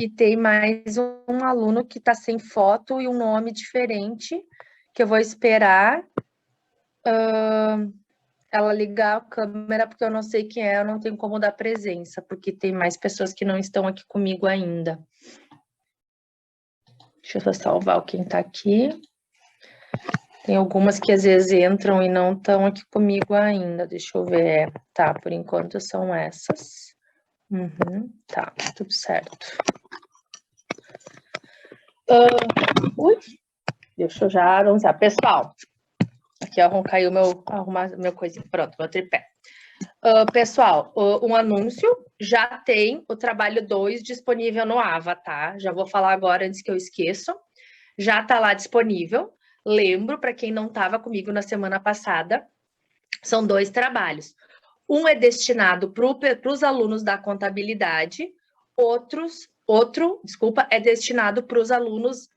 E tem mais um aluno que está sem foto e um nome diferente, que eu vou esperar ela ligar a câmera, porque eu não sei quem é, eu não tenho como dar presença, porque tem mais pessoas que não estão aqui comigo ainda. Deixa eu só salvar quem está aqui. Tem algumas que às vezes entram e não estão aqui comigo ainda. Deixa eu ver. Tá, por enquanto são essas. Tá, tudo certo. Deixa eu já anunciar. Pessoal, aqui caiu arrumar meu coisinho. Pronto, meu tripé. Pessoal, um anúncio, já tem o trabalho 2 disponível no AVA, tá? Já vou falar agora antes que eu esqueça. Já tá lá disponível. Lembro, para quem não estava comigo na semana passada, são 2 trabalhos. Um é destinado para os alunos da contabilidade, outro é destinado para os alunos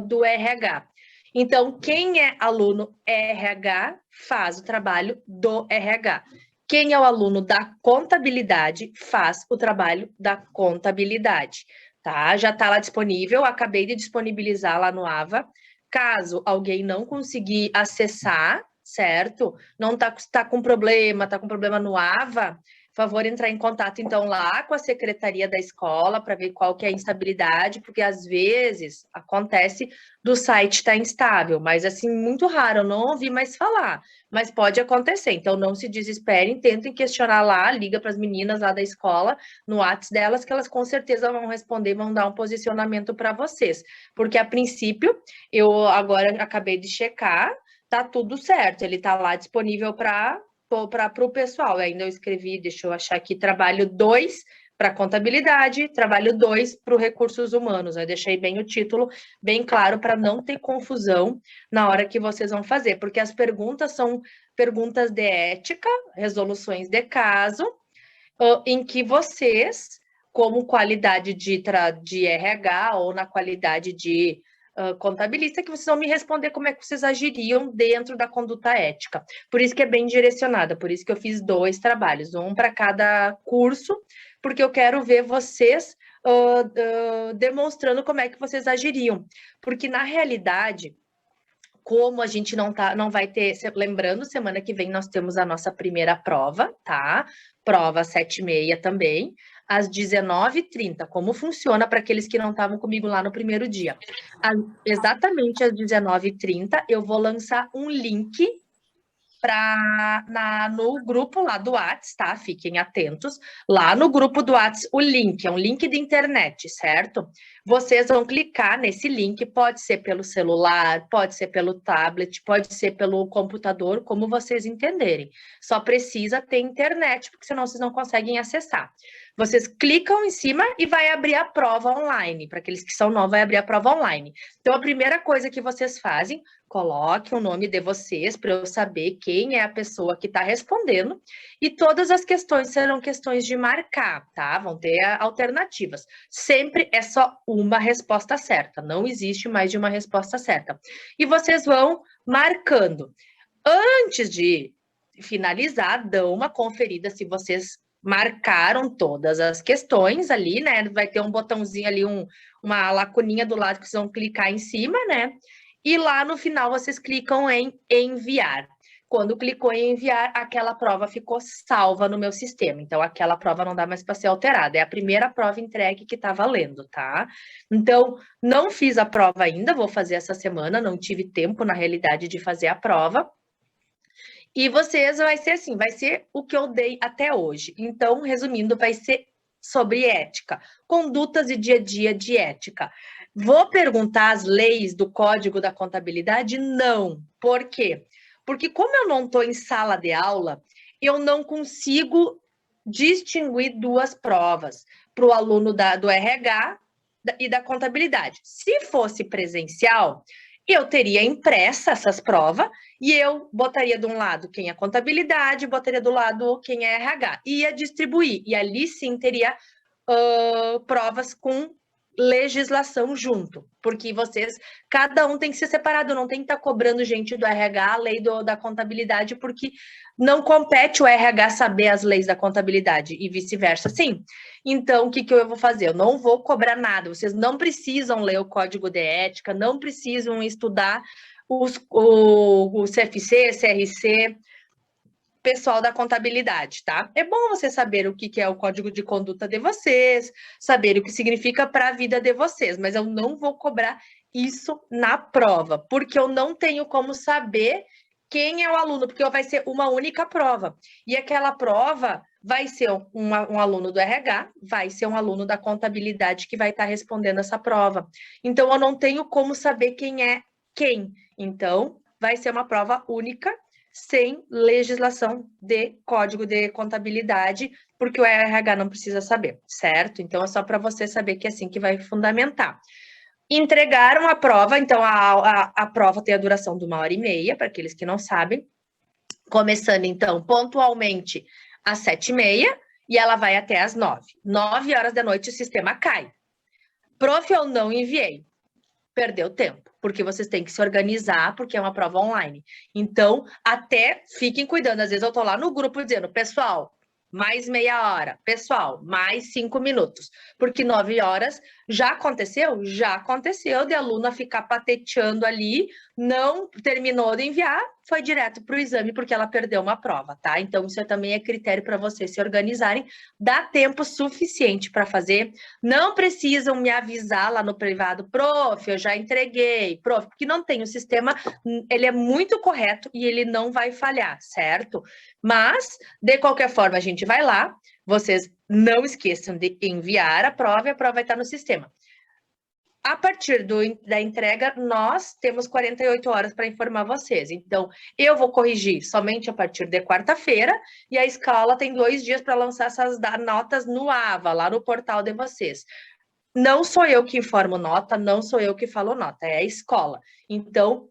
do RH. Então, quem é aluno RH faz o trabalho do RH. Quem é o aluno da contabilidade faz o trabalho da contabilidade. Tá? Já está lá disponível, acabei de disponibilizar lá no AVA. Caso alguém não conseguir acessar, certo? Não tá com problema, tá com problema no AVA, favor entrar em contato então lá com a secretaria da escola para ver qual que é a instabilidade, porque às vezes acontece do site estar instável, mas assim, muito raro, eu não ouvi mais falar, mas pode acontecer, então não se desesperem, tentem questionar lá, liga para as meninas lá da escola, no WhatsApp delas, que elas com certeza vão responder, vão dar um posicionamento para vocês, porque a princípio, eu agora acabei de checar, tá tudo certo, ele tá lá disponível para o pessoal. Ainda eu escrevi, deixa eu achar aqui, trabalho 2 para contabilidade, trabalho 2 para recursos humanos. Eu deixei bem o título, bem claro, para não ter confusão na hora que vocês vão fazer, porque as perguntas são perguntas de ética, resoluções de caso, em que vocês, como qualidade de RH ou na qualidade de contabilista, que vocês vão me responder como é que vocês agiriam dentro da conduta ética. Por isso que é bem direcionada, por isso que eu fiz 2 trabalhos, um para cada curso, porque eu quero ver vocês demonstrando como é que vocês agiriam. Porque, na realidade, como a gente não vai ter, lembrando, semana que vem nós temos a nossa primeira prova, tá? Prova 7h30 também, às 19h30. Como funciona para aqueles que não estavam comigo lá no primeiro dia? Exatamente às 19h30, eu vou lançar um link no grupo lá do WhatsApp, tá? Fiquem atentos. Lá no grupo do WhatsApp, o link, é um link de internet, certo? Vocês vão clicar nesse link, pode ser pelo celular, pode ser pelo tablet, pode ser pelo computador, como vocês entenderem. Só precisa ter internet, porque senão vocês não conseguem acessar. Vocês clicam em cima e vai abrir a prova online. Para aqueles que são novos, vai abrir a prova online. Então, a primeira coisa que vocês fazem, coloque o nome de vocês para eu saber quem é a pessoa que está respondendo. E todas as questões serão questões de marcar, tá? Vão ter alternativas. Sempre é só uma resposta certa. Não existe mais de uma resposta certa. E vocês vão marcando. Antes de finalizar, dão uma conferida se vocês marcaram todas as questões ali, né? Vai ter um botãozinho ali, uma lacuninha do lado que vocês vão clicar em cima, né? E lá no final vocês clicam em enviar. Quando clicou em enviar, aquela prova ficou salva no meu sistema. Então, aquela prova não dá mais para ser alterada. É a primeira prova entregue que está valendo, tá? Então, não fiz a prova ainda, vou fazer essa semana, não tive tempo, na realidade, de fazer a prova. E vocês vai ser assim, vai ser o que eu dei até hoje. Então, resumindo, vai ser sobre ética, condutas e dia a dia de ética. Vou perguntar as leis do Código da Contabilidade? Não. Por quê? Porque como eu não estou em sala de aula, eu não consigo distinguir 2 provas para o aluno do RH e da contabilidade. Se fosse presencial, eu teria impressa essas provas e eu botaria de um lado quem é contabilidade, botaria do lado quem é RH. Ia distribuir. E ali sim teria provas com legislação junto. Porque vocês, cada um tem que ser separado, não tem que estar cobrando gente do RH, a lei da contabilidade, porque não compete o RH saber as leis da contabilidade e vice-versa, sim. Então, o que eu vou fazer? Eu não vou cobrar nada, vocês não precisam ler o código de ética, não precisam estudar o CFC, CRC, pessoal da contabilidade, tá? É bom você saber o que é o código de conduta de vocês, saber o que significa para a vida de vocês, mas eu não vou cobrar isso na prova, porque eu não tenho como saber quem é o aluno, porque vai ser uma única prova. E aquela prova vai ser um aluno do RH, vai ser um aluno da contabilidade que vai estar respondendo essa prova. Então, eu não tenho como saber quem é quem. Então, vai ser uma prova única, sem legislação de código de contabilidade, porque o RH não precisa saber, certo? Então, é só para você saber que é assim que vai fundamentar. Entregaram a prova, então a prova tem a duração de 1h30, para aqueles que não sabem, começando, então, pontualmente às 7h30, e ela vai até às 9h. 9h da noite o sistema cai. Prof, eu não enviei. Perdeu tempo, porque vocês têm que se organizar, porque é uma prova online. Então, até fiquem cuidando. Às vezes eu tô lá no grupo dizendo, pessoal, mais meia hora. Pessoal, mais 5 minutos. Porque 9h já aconteceu? Já aconteceu de aluna ficar pateteando ali, não terminou de enviar, foi direto para o exame porque ela perdeu uma prova, tá? Então, isso também é critério para vocês se organizarem. Dá tempo suficiente para fazer. Não precisam me avisar lá no privado, prof, eu já entreguei, prof, porque não tem o sistema, ele é muito correto e ele não vai falhar, certo? Mas, de qualquer forma, a gente vai lá, vocês não esqueçam de enviar a prova e a prova vai estar no sistema. A partir da entrega, nós temos 48 horas para informar vocês. Então, eu vou corrigir somente a partir de quarta-feira e a escola tem 2 dias para lançar essas notas no AVA, lá no portal de vocês. Não sou eu que informo nota, não sou eu que falo nota, é a escola. Então,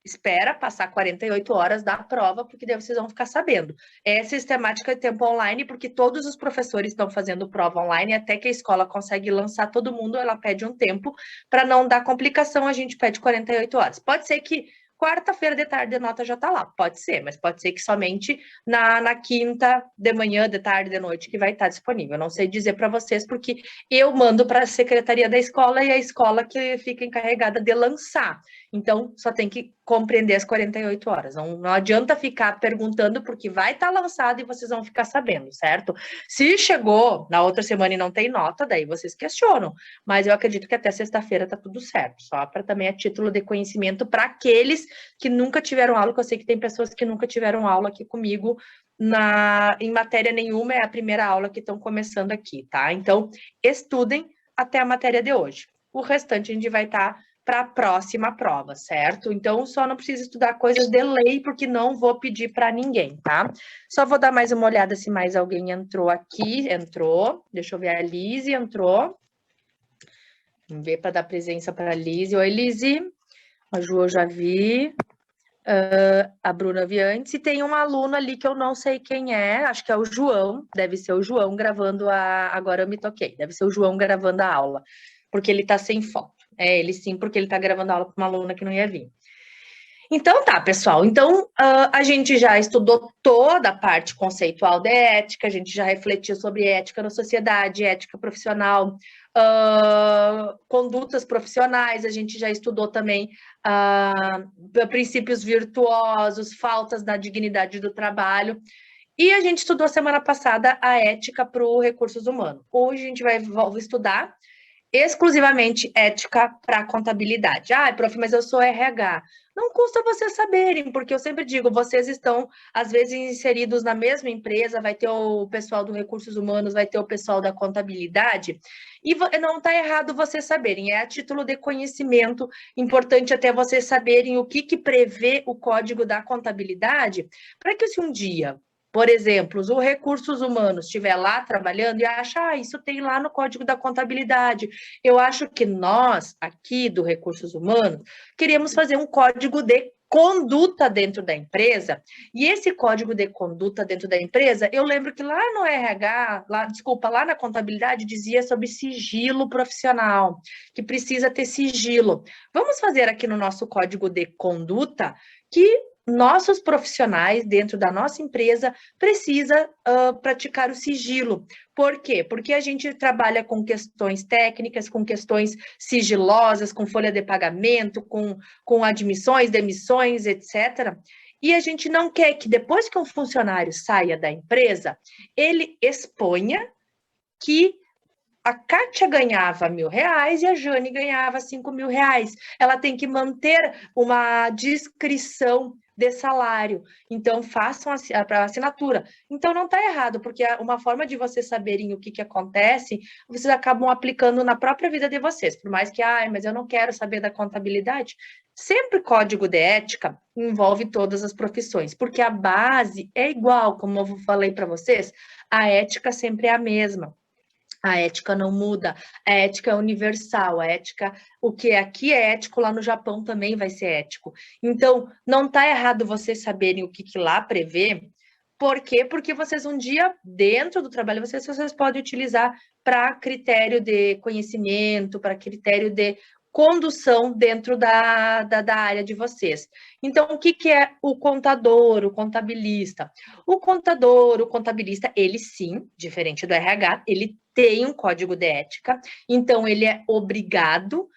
espera passar 48 horas da prova, porque daí vocês vão ficar sabendo. É sistemática de tempo online, porque todos os professores estão fazendo prova online, até que a escola consegue lançar todo mundo, ela pede um tempo, para não dar complicação, a gente pede 48 horas. Pode ser que quarta-feira de tarde a nota já está lá, pode ser, mas pode ser que somente na quinta de manhã, de tarde, de noite, que vai estar disponível. Eu não sei dizer para vocês, porque eu mando para a secretaria da escola e a escola que fica encarregada de lançar. Então, só tem que compreender as 48 horas. Não adianta ficar perguntando, porque vai estar lançado e vocês vão ficar sabendo, certo? Se chegou na outra semana e não tem nota, daí vocês questionam. Mas eu acredito que até sexta-feira tá tudo certo. Só para também a título de conhecimento para aqueles que nunca tiveram aula, que eu sei que tem pessoas que nunca tiveram aula aqui comigo em matéria nenhuma, é a primeira aula que estão começando aqui, tá? Então, estudem até a matéria de hoje. O restante a gente vai estar para a próxima prova, certo? Então, só não precisa estudar coisas de lei, porque não vou pedir para ninguém, tá? Só vou dar mais uma olhada se mais alguém entrou aqui. Entrou. Deixa eu ver, a Lise entrou. Vamos ver para dar presença para a Lise. Oi, Lise. A Ju eu já vi. A Bruna vi antes. E tem um aluno ali que eu não sei quem é, acho que é o João. Deve ser o João gravando Agora eu me toquei. Deve ser o João gravando a aula, porque ele está sem foto. É ele sim, porque ele está gravando aula com uma aluna que não ia vir. Então tá, pessoal. Então, a gente já estudou toda a parte conceitual da ética, a gente já refletiu sobre ética na sociedade, ética profissional, condutas profissionais, a gente já estudou também princípios virtuosos, faltas da dignidade do trabalho. E a gente estudou semana passada a ética para os recursos humanos. Hoje a gente vai estudar exclusivamente ética para contabilidade. Ah, prof, mas eu sou RH. Não custa vocês saberem, porque eu sempre digo, vocês estão, às vezes, inseridos na mesma empresa, vai ter o pessoal do recursos humanos, vai ter o pessoal da contabilidade, e não está errado vocês saberem, é a título de conhecimento, importante até vocês saberem o que prevê o código da contabilidade, para que se um dia, por exemplo, os recursos humanos estiver lá trabalhando e achar, isso tem lá no Código da Contabilidade. Eu acho que nós, aqui do Recursos Humanos, queríamos fazer um código de conduta dentro da empresa, e esse código de conduta dentro da empresa, eu lembro que lá no RH, lá na contabilidade, dizia sobre sigilo profissional, que precisa ter sigilo. Vamos fazer aqui no nosso código de conduta que nossos profissionais dentro da nossa empresa precisa praticar o sigilo. Por quê? Porque a gente trabalha com questões técnicas, com questões sigilosas, com folha de pagamento, com admissões, demissões, etc. E a gente não quer que depois que um funcionário saia da empresa, ele exponha que a Kátia ganhava R$ 1.000 e a Jane ganhava R$ 5.000. Ela tem que manter uma descrição de salário. Então, façam a assinatura. Então, não está errado, porque uma forma de vocês saberem o que acontece, vocês acabam aplicando na própria vida de vocês. Por mais que, mas eu não quero saber da contabilidade. Sempre código de ética envolve todas as profissões, porque a base é igual, como eu falei para vocês, a ética sempre é a mesma. A ética não muda, a ética é universal, a ética, o que aqui é ético, lá no Japão também vai ser ético. Então, não está errado vocês saberem o que lá prevê. Por quê? Porque vocês um dia, dentro do trabalho, vocês podem utilizar para critério de conhecimento, para critério de condução dentro da área de vocês. Então, o que é o contador, o contabilista? O contador, o contabilista, ele sim, diferente do RH, ele tem um código de ética, então ele é obrigado,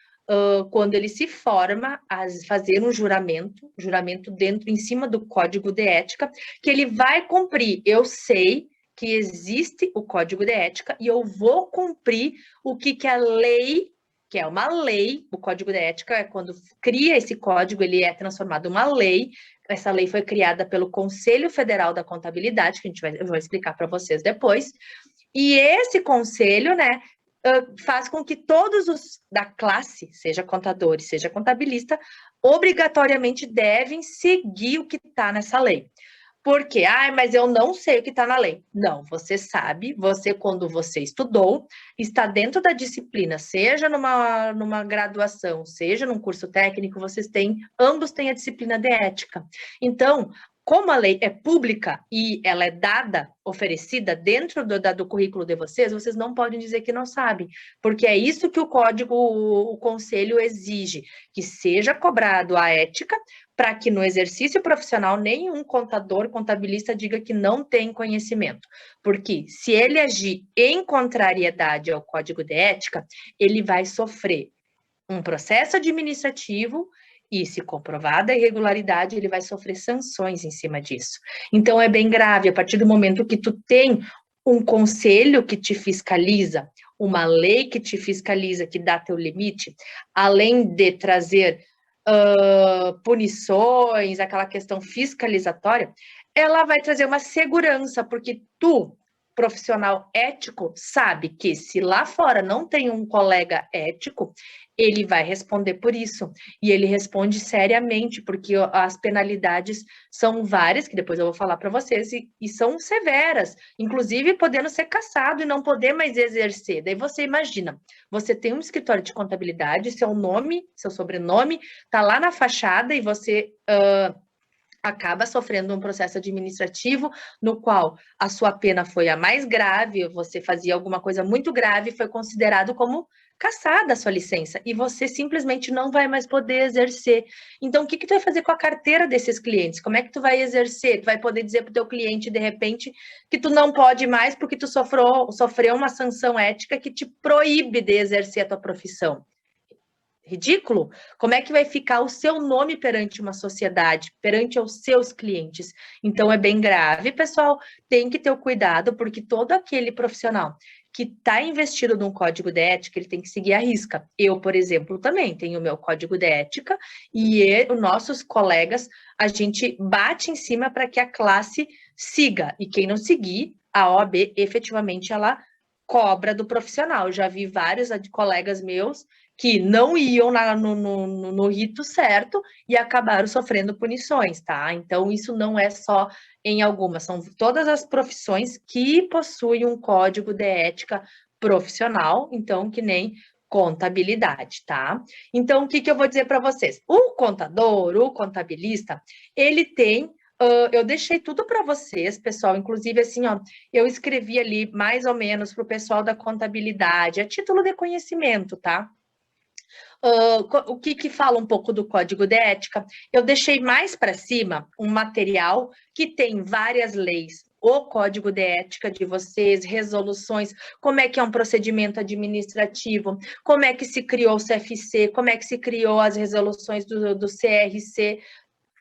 quando ele se forma, a fazer um juramento dentro, em cima do código de ética, que ele vai cumprir. Eu sei que existe o código de ética e eu vou cumprir o que a lei, que é uma lei, o código de ética é quando cria esse código, ele é transformado em uma lei. Essa lei foi criada pelo Conselho Federal da Contabilidade, que eu vou explicar para vocês depois. E esse conselho, né, faz com que todos os da classe, seja contador, seja contabilista, obrigatoriamente devem seguir o que está nessa lei. Por quê? Mas eu não sei o que está na lei. Não, você sabe, quando você estudou, está dentro da disciplina, seja numa graduação, seja num curso técnico, ambos têm a disciplina de ética. Então, como a lei é pública e ela é dada, oferecida dentro do currículo de vocês não podem dizer que não sabem, porque é isso que o conselho exige, que seja cobrado a ética, para que no exercício profissional nenhum contador, contabilista diga que não tem conhecimento. Porque se ele agir em contrariedade ao código de ética, ele vai sofrer um processo administrativo e, se comprovada a irregularidade, ele vai sofrer sanções em cima disso. Então, é bem grave. A partir do momento que tu tem um conselho que te fiscaliza, uma lei que te fiscaliza, que dá teu limite, além de trazer punições, aquela questão fiscalizatória, ela vai trazer uma segurança, porque tu, profissional ético, sabe que se lá fora não tem um colega ético, ele vai responder por isso. E ele responde seriamente, porque as penalidades são várias, que depois eu vou falar para vocês, e são severas, inclusive podendo ser cassado e não poder mais exercer. Daí você imagina, você tem um escritório de contabilidade, seu nome, seu sobrenome, está lá na fachada e você acaba sofrendo um processo administrativo no qual a sua pena foi a mais grave, você fazia alguma coisa muito grave, foi considerado como cassada a sua licença, e você simplesmente não vai mais poder exercer. Então, o que tu vai fazer com a carteira desses clientes? Como é que tu vai exercer? Tu vai poder dizer para o teu cliente, de repente, que tu não pode mais porque tu sofreu uma sanção ética que te proíbe de exercer a tua profissão. Ridículo? Como é que vai ficar o seu nome perante uma sociedade, perante os seus clientes? Então, é bem grave, pessoal. Tem que ter o cuidado, porque todo aquele profissional que está investido num código de ética, ele tem que seguir a risca. Eu, por exemplo, também tenho o meu código de ética e os nossos colegas, a gente bate em cima para que a classe siga. E quem não seguir, a OAB, efetivamente, ela cobra do profissional. Eu já vi vários colegas meus que não iam no rito certo e acabaram sofrendo punições, tá? Então, isso não é só em algumas, são todas as profissões que possuem um código de ética profissional, então, que nem contabilidade, tá? Então, o que eu vou dizer para vocês? O contador, o contabilista, ele tem eu deixei tudo para vocês, pessoal, inclusive assim, ó, eu escrevi ali mais ou menos para o pessoal da contabilidade, a título de conhecimento, tá? O que fala um pouco do código de ética? Eu deixei mais para cima um material que tem várias leis, o código de ética de vocês, resoluções, como é que é um procedimento administrativo, como é que se criou o CFC, como é que se criou as resoluções do CRC,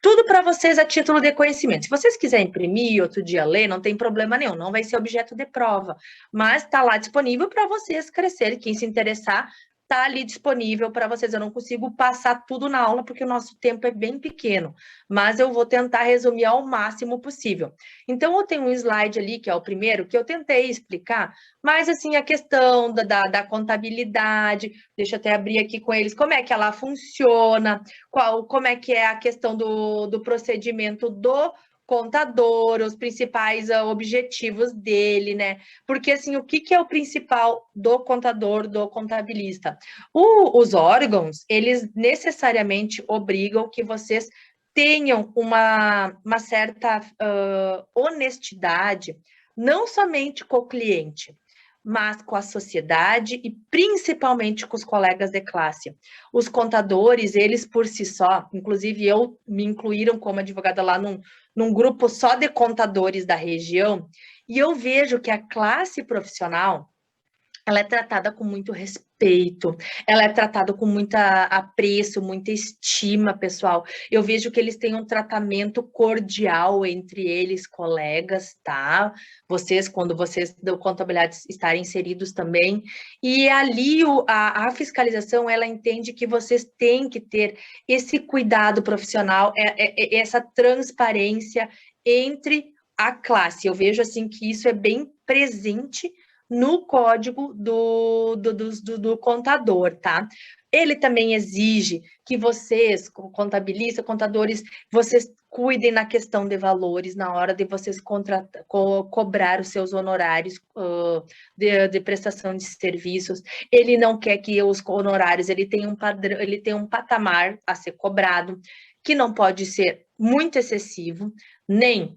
tudo para vocês a título de conhecimento. Se vocês quiserem imprimir, outro dia ler, não tem problema nenhum, não vai ser objeto de prova, mas está lá disponível para vocês crescerem. Quem se interessar, está ali disponível para vocês. Eu não consigo passar tudo na aula, porque o nosso tempo é bem pequeno, mas eu vou tentar resumir ao máximo possível. Então, eu tenho um slide ali, que é o primeiro, que eu tentei explicar, mas assim, a questão da contabilidade, deixa eu até abrir aqui com eles, como é que ela funciona, como é que é a questão do procedimento do contador, os principais objetivos dele, né? Porque, assim, o que é o principal do contador, do contabilista? Os órgãos, eles necessariamente obrigam que vocês tenham uma certa honestidade, não somente com o cliente, mas com a sociedade e principalmente com os colegas de classe. Os contadores, eles por si só, inclusive me incluíram como advogada lá num grupo só de contadores da região, e eu vejo que a classe profissional, ela é tratada com muito respeito, ela é tratada com muito apreço, muita estima, pessoal. Eu vejo que eles têm um tratamento cordial entre eles, colegas, tá? Vocês, quando vocês da contabilidade estarem inseridos também. E ali a fiscalização, ela entende que vocês têm que ter esse cuidado profissional, essa transparência entre a classe. Eu vejo, assim, que isso é bem presente no código do contador, tá? Ele também exige que vocês, contabilistas, contadores, vocês cuidem na questão de valores na hora de vocês cobrar os seus honorários de prestação de serviços. Ele não quer que os honorários, ele tem um padrão, ele tem um patamar a ser cobrado, que não pode ser muito excessivo, nem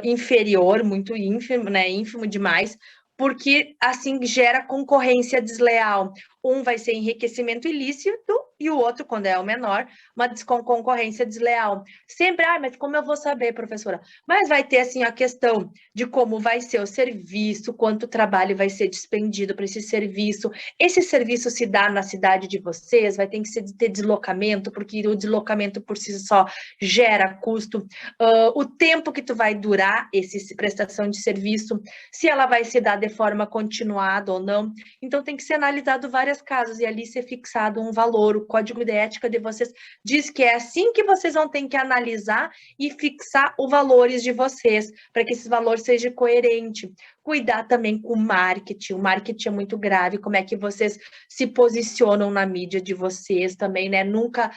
inferior, muito ínfimo, né? Ínfimo demais, porque assim gera concorrência desleal. Um vai ser enriquecimento ilícito e o outro, quando é o menor, uma concorrência desleal. Sempre, mas como eu vou saber, professora? Mas vai ter, assim, a questão de como vai ser o serviço, quanto trabalho vai ser despendido para esse serviço. Esse serviço se dá na cidade de vocês, vai ter que ter deslocamento, porque o deslocamento por si só gera custo. O tempo que tu vai durar essa prestação de serviço, se ela vai se dar de forma continuada ou não. Então, tem que ser analisado vários casos e ali ser fixado um valor. O código de ética de vocês diz que é assim que vocês vão ter que analisar e fixar os valores de vocês, para que esse valor seja coerente. Cuidar também com o marketing é muito grave, como é que vocês se posicionam na mídia de vocês também, né? Nunca,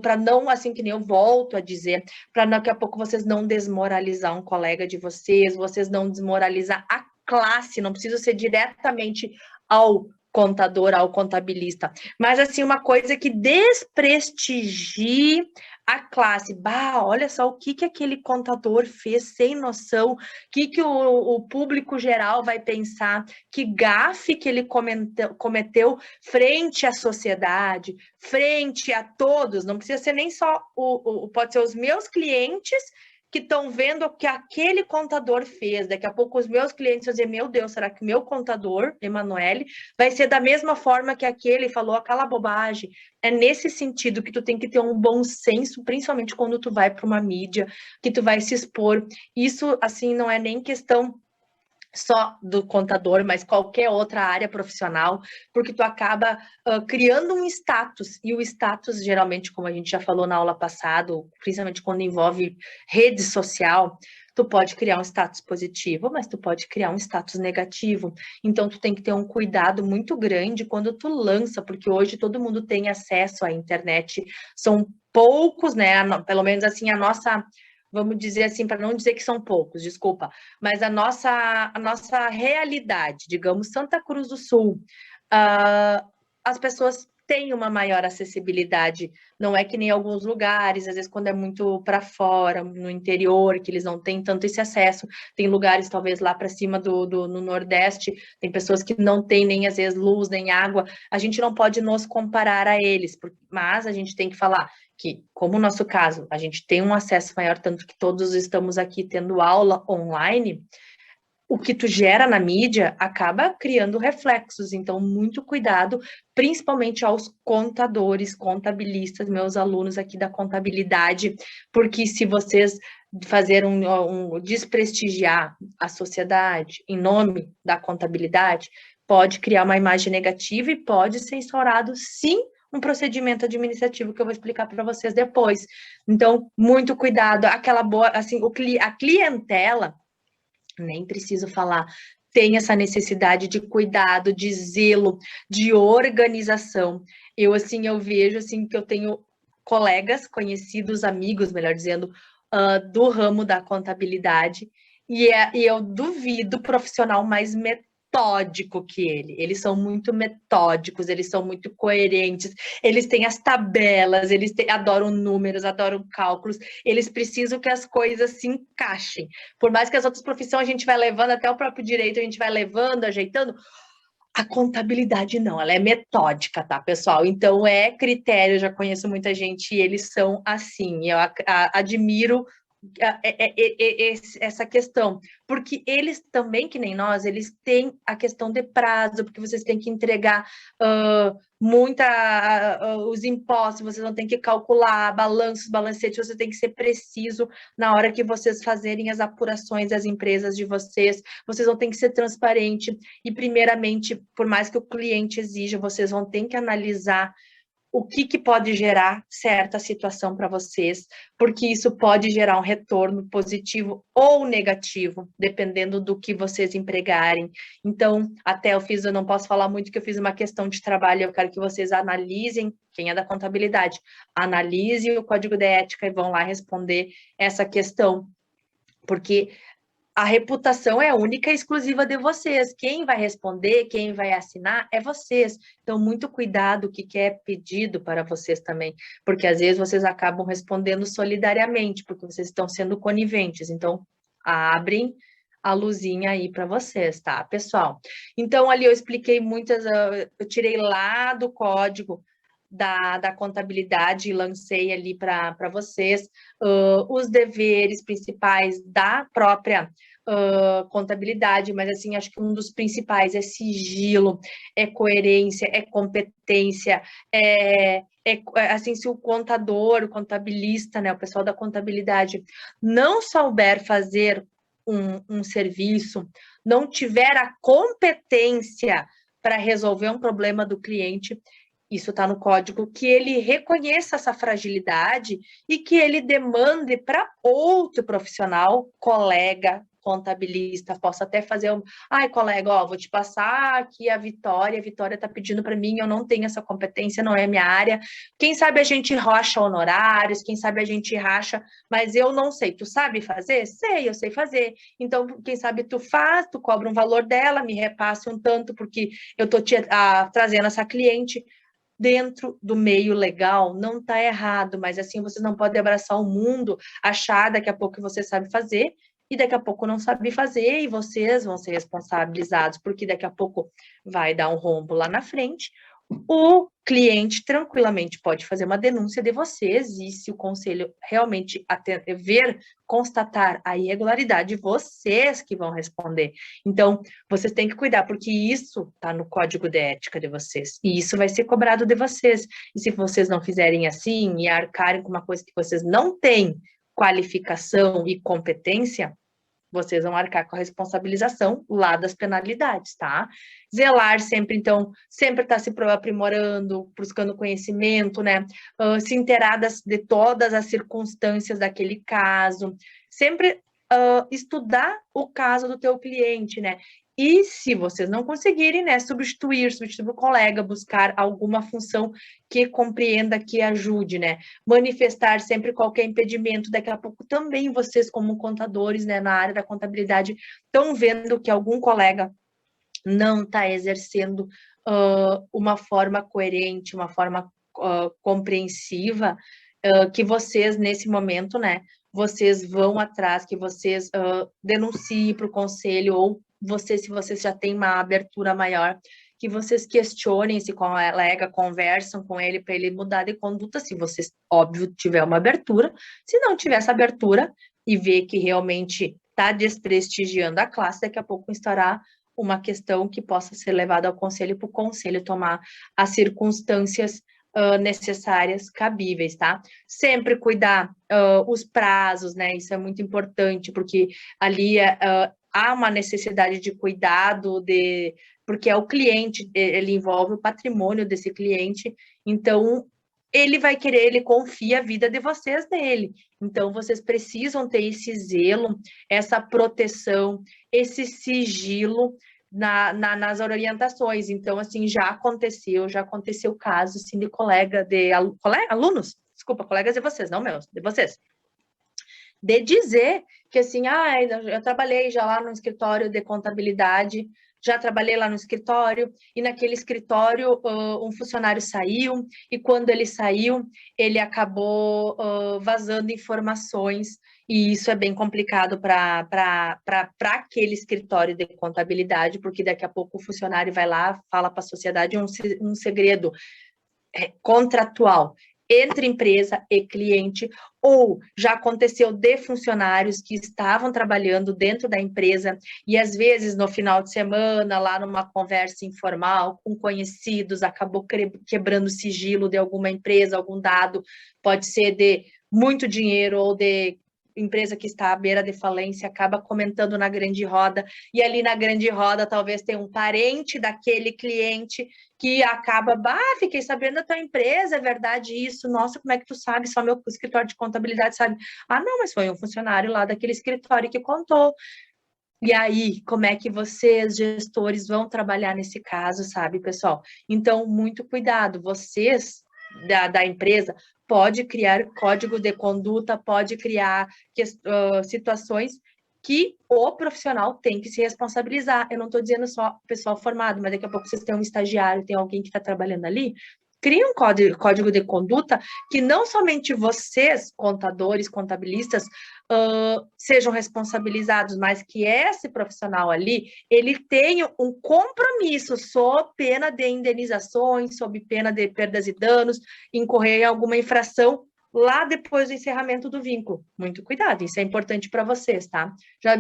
para não, assim que nem eu volto a dizer, para daqui a pouco vocês não desmoralizar um colega de vocês não desmoralizar a classe, não precisa ser diretamente ao contador, ao contabilista, mas assim, uma coisa que desprestigie a classe. Bah, olha só o que aquele contador fez sem noção, o que o público geral vai pensar, que gafe que ele cometeu frente à sociedade, frente a todos, não precisa ser nem só pode ser os meus clientes que estão vendo o que aquele contador fez. Daqui a pouco os meus clientes vão dizer, meu Deus, será que o meu contador, Emanuele, vai ser da mesma forma que aquele falou aquela bobagem? É nesse sentido que tu tem que ter um bom senso, principalmente quando tu vai para uma mídia, que tu vai se expor. Isso, assim, não é nem questão só do contador, mas qualquer outra área profissional, porque tu acaba criando um status, e o status, geralmente, como a gente já falou na aula passada, principalmente quando envolve rede social, tu pode criar um status positivo, mas tu pode criar um status negativo. Então, tu tem que ter um cuidado muito grande quando tu lança, porque hoje todo mundo tem acesso à internet, são poucos, né, pelo menos assim, a nossa... Vamos dizer assim, para não dizer que são poucos, desculpa, mas a nossa realidade, digamos, Santa Cruz do Sul, as pessoas tem uma maior acessibilidade. Não é que nem alguns lugares, às vezes quando é muito para fora, no interior, que eles não têm tanto esse acesso. Tem lugares, talvez lá para cima no Nordeste, tem pessoas que não têm nem às vezes luz, nem água. A gente não pode nos comparar a eles, mas a gente tem que falar que, como o nosso caso, a gente tem um acesso maior, tanto que todos estamos aqui tendo aula online. O que tu gera na mídia acaba criando reflexos, então muito cuidado, principalmente aos contadores, contabilistas, meus alunos aqui da contabilidade, porque se vocês desprestigiar a sociedade em nome da contabilidade, pode criar uma imagem negativa e pode ser instaurado, sim, um procedimento administrativo que eu vou explicar para vocês depois. Então, muito cuidado, aquela boa, assim, a clientela, nem preciso falar, tem essa necessidade de cuidado, de zelo, de organização. Eu vejo, assim, que eu tenho colegas, conhecidos, amigos, melhor dizendo, do ramo da contabilidade, e eu duvido profissional mais metódico que ele. Eles são muito metódicos, eles são muito coerentes, eles têm as tabelas, adoram números, adoram cálculos, eles precisam que as coisas se encaixem. Por mais que as outras profissões a gente vai levando, até o próprio direito a gente vai levando, ajeitando, a contabilidade não, ela é metódica, tá, pessoal? Então é critério, eu já conheço muita gente e eles são assim. Eu admiro essa questão, porque eles também, que nem nós, eles têm a questão de prazo, porque vocês têm que entregar os impostos, vocês vão ter que calcular balanços, balancetes, você tem que ser preciso na hora que vocês fazerem as apurações das empresas de vocês vão ter que ser transparente e, primeiramente, por mais que o cliente exija, vocês vão ter que analisar o que pode gerar certa situação para vocês, porque isso pode gerar um retorno positivo ou negativo, dependendo do que vocês empregarem. Então, eu não posso falar muito que eu fiz uma questão de trabalho, eu quero que vocês analisem, quem é da contabilidade, analisem o código de ética e vão lá responder essa questão, porque a reputação é única e exclusiva de vocês. Quem vai responder, quem vai assinar é vocês. Então, muito cuidado o que é pedido para vocês também, porque às vezes vocês acabam respondendo solidariamente, porque vocês estão sendo coniventes. Então, abrem a luzinha aí para vocês, tá, pessoal? Então, ali eu expliquei eu tirei lá do código da contabilidade e lancei ali para vocês os deveres principais da própria contabilidade, mas assim, acho que um dos principais é sigilo, é coerência, é competência, assim, se o contador, o contabilista, né, o pessoal da contabilidade não souber fazer um serviço, não tiver a competência para resolver um problema do cliente, isso está no código, que ele reconheça essa fragilidade e que ele demande para outro profissional, colega, contabilista, possa até fazer ai, colega, ó, vou te passar aqui a Vitória está pedindo para mim, eu não tenho essa competência, não é minha área, quem sabe a gente racha honorários, quem sabe a gente racha, mas eu não sei, tu sabe fazer? Sei, eu sei fazer, então, quem sabe tu faz, tu cobra um valor dela, me repasse um tanto, porque eu tô trazendo essa cliente, dentro do meio legal, não está errado, mas assim, você não pode abraçar o mundo, achar daqui a pouco que você sabe fazer, e daqui a pouco não sabe fazer, e vocês vão ser responsabilizados, porque daqui a pouco vai dar um rombo lá na frente, o cliente tranquilamente pode fazer uma denúncia de vocês, e se o conselho realmente constatar a irregularidade, vocês que vão responder. Então, vocês têm que cuidar, porque isso está no código de ética de vocês, e isso vai ser cobrado de vocês. E se vocês não fizerem assim, e arcarem com uma coisa que vocês não têm qualificação e competência, vocês vão arcar com a responsabilização lá das penalidades, tá? Zelar sempre, então, sempre estar se aprimorando, buscando conhecimento, né? Se inteirar de todas as circunstâncias daquele caso. Sempre estudar o caso do teu cliente, né? E se vocês não conseguirem, né, substituir o colega, buscar alguma função que compreenda, que ajude, né? Manifestar sempre qualquer impedimento. Daqui a pouco também vocês, como contadores, né, na área da contabilidade, estão vendo que algum colega não está exercendo uma forma coerente, uma forma compreensiva, que vocês, nesse momento, né, vocês vão atrás, que vocês denunciem para o conselho, ou vocês, se vocês já têm uma abertura maior, que vocês questionem esse colega, conversam com ele para ele mudar de conduta, se vocês, óbvio, tiver uma abertura. Se não tiver essa abertura e ver que realmente está desprestigiando a classe, daqui a pouco instaurar uma questão que possa ser levada ao conselho, para o conselho tomar as circunstâncias necessárias, cabíveis, tá? Sempre cuidar os prazos, né? Isso é muito importante, porque ali há uma necessidade de cuidado, porque é o cliente, ele envolve o patrimônio desse cliente, então ele vai querer, ele confia a vida de vocês nele. Então, vocês precisam ter esse zelo, essa proteção, esse sigilo nas orientações. Então, assim, já aconteceu caso, assim, de alunos, desculpa, colegas de vocês, não meus, de vocês, de dizer que, assim, eu trabalhei já lá no escritório de contabilidade, já trabalhei lá no escritório, e naquele escritório um funcionário saiu, e quando ele saiu, ele acabou vazando informações, e isso é bem complicado para aquele escritório de contabilidade, porque daqui a pouco o funcionário vai lá, fala para a sociedade um segredo contratual entre empresa e cliente, ou já aconteceu de funcionários que estavam trabalhando dentro da empresa e às vezes no final de semana, lá numa conversa informal com conhecidos, acabou quebrando o sigilo de alguma empresa, algum dado, pode ser de muito dinheiro ou de empresa que está à beira de falência, acaba comentando na grande roda, e ali na grande roda talvez tenha um parente daquele cliente que acaba, fiquei sabendo da tua empresa, é verdade isso? Nossa, como é que tu sabe? Só meu escritório de contabilidade sabe. Não, mas foi um funcionário lá daquele escritório que contou. E aí, como é que vocês, gestores, vão trabalhar nesse caso, sabe, pessoal? Então, muito cuidado. Vocês, da empresa, pode criar código de conduta, pode criar situações que o profissional tem que se responsabilizar. Eu não estou dizendo só o pessoal formado, mas daqui a pouco vocês têm um estagiário, tem alguém que está trabalhando ali, cria um código de conduta que não somente vocês, contadores, contabilistas, sejam responsabilizados, mas que esse profissional ali, ele tenha um compromisso sob pena de indenizações, sob pena de perdas e danos, incorrer em alguma infração lá depois do encerramento do vínculo. Muito cuidado, isso é importante para vocês, tá? Já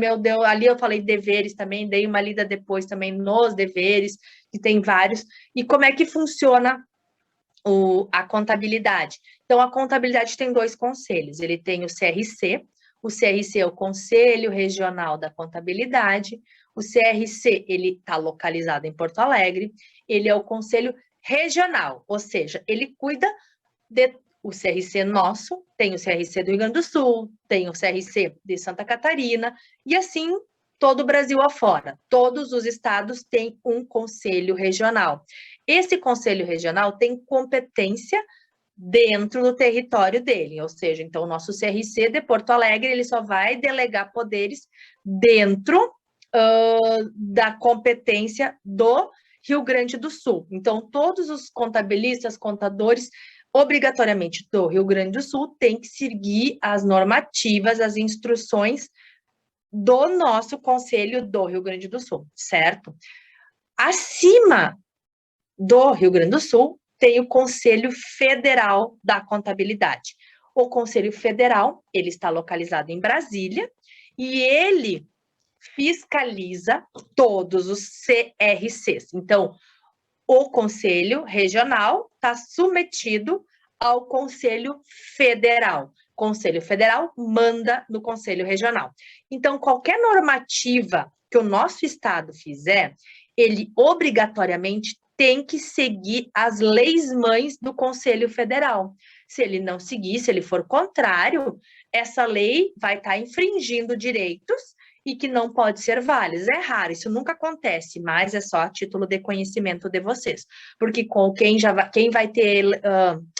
ali eu falei deveres também, dei uma lida depois também nos deveres, que tem vários, e como é que funciona a contabilidade. Então, a contabilidade tem 2 conselhos, ele tem o CRC é o Conselho Regional da Contabilidade, o CRC, ele está localizado em Porto Alegre, ele é o Conselho Regional, ou seja, ele cuida o CRC nosso, tem o CRC do Rio Grande do Sul, tem o CRC de Santa Catarina, e assim todo o Brasil afora. Todos os estados têm um conselho regional. Esse conselho regional tem competência dentro do território dele, ou seja, então o nosso CRC de Porto Alegre, ele só vai delegar poderes dentro da competência do Rio Grande do Sul. Então, todos os contabilistas, contadores, obrigatoriamente do Rio Grande do Sul, têm que seguir as normativas, as instruções do nosso Conselho do Rio Grande do Sul, certo? Acima do Rio Grande do Sul, tem o Conselho Federal da Contabilidade. O Conselho Federal, ele está localizado em Brasília, e ele fiscaliza todos os CRCs. Então, o Conselho Regional está submetido ao Conselho Federal. O Conselho Federal manda no Conselho Regional. Então, qualquer normativa que o nosso estado fizer, ele obrigatoriamente tem que seguir as leis-mães do Conselho Federal. Se ele não seguir, se ele for contrário, essa lei vai estar infringindo direitos e que não pode ser válida. É raro, isso nunca acontece, mas é só a título de conhecimento de vocês. Porque quem vai ter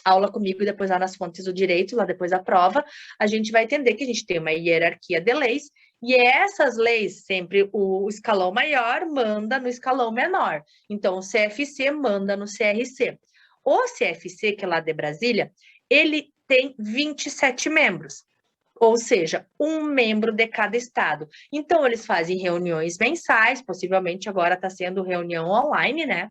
aula comigo depois lá nas fontes do direito, lá depois da prova, a gente vai entender que a gente tem uma hierarquia de leis E essas leis, sempre o escalão maior manda no escalão menor. Então, o CFC manda no CRC. O CFC, que é lá de Brasília, ele tem 27 membros, ou seja, um membro de cada estado. Então, eles fazem reuniões mensais, possivelmente agora está sendo reunião online, né?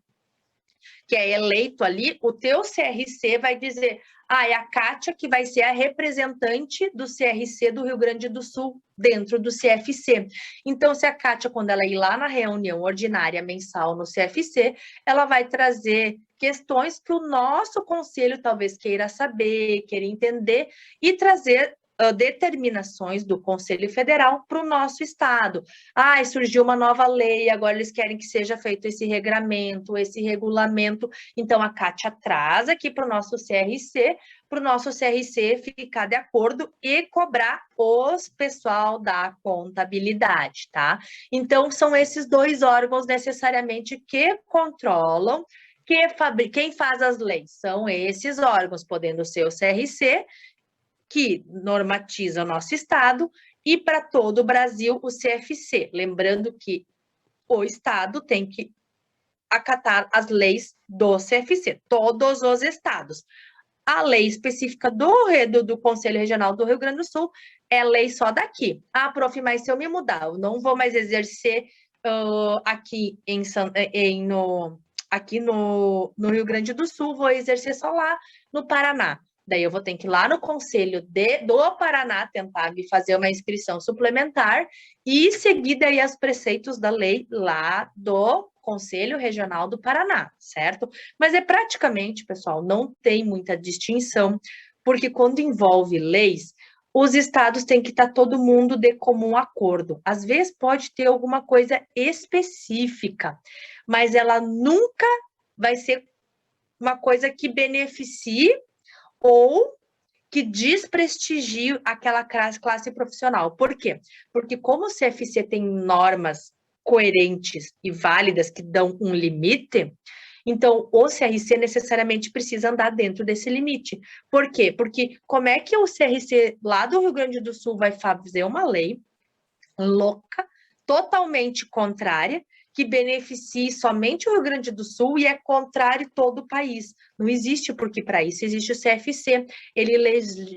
Que é eleito ali, o teu CRC vai dizer, é a Kátia que vai ser a representante do CRC do Rio Grande do Sul dentro do CFC. Então, se a Kátia, quando ela ir lá na reunião ordinária mensal no CFC, ela vai trazer questões que o nosso conselho talvez queira saber, queira entender e trazer determinações do Conselho Federal para o nosso estado. Surgiu uma nova lei, agora eles querem que seja feito esse regramento, esse regulamento. Então, a Kátia traz aqui para o nosso CRC ficar de acordo e cobrar os pessoal da contabilidade, tá? Então, são esses dois órgãos necessariamente que controlam, quem faz as leis são esses órgãos, podendo ser o CRC, que normatiza o nosso estado, e para todo o Brasil o CFC. Lembrando que o estado tem que acatar as leis do CFC, todos os estados. A lei específica do Conselho Regional do Rio Grande do Sul é lei só daqui. Prof, mas se eu me mudar, eu não vou mais exercer aqui no Rio Grande do Sul, vou exercer só lá no Paraná. Daí eu vou ter que ir lá no Conselho do Paraná tentar vir fazer uma inscrição suplementar e seguir daí os preceitos da lei lá do Conselho Regional do Paraná, certo? Mas praticamente, pessoal, não tem muita distinção, porque quando envolve leis, os estados têm que estar todo mundo de comum acordo. Às vezes pode ter alguma coisa específica, mas ela nunca vai ser uma coisa que beneficie ou que desprestigie aquela classe profissional. Por quê? Porque como o CFC tem normas coerentes e válidas que dão um limite, então o CRC necessariamente precisa andar dentro desse limite. Por quê? Porque como é que o CRC lá do Rio Grande do Sul vai fazer uma lei louca, totalmente contrária, que beneficie somente o Rio Grande do Sul e é contrário todo o país? Não existe, porque para isso existe o CFC. Ele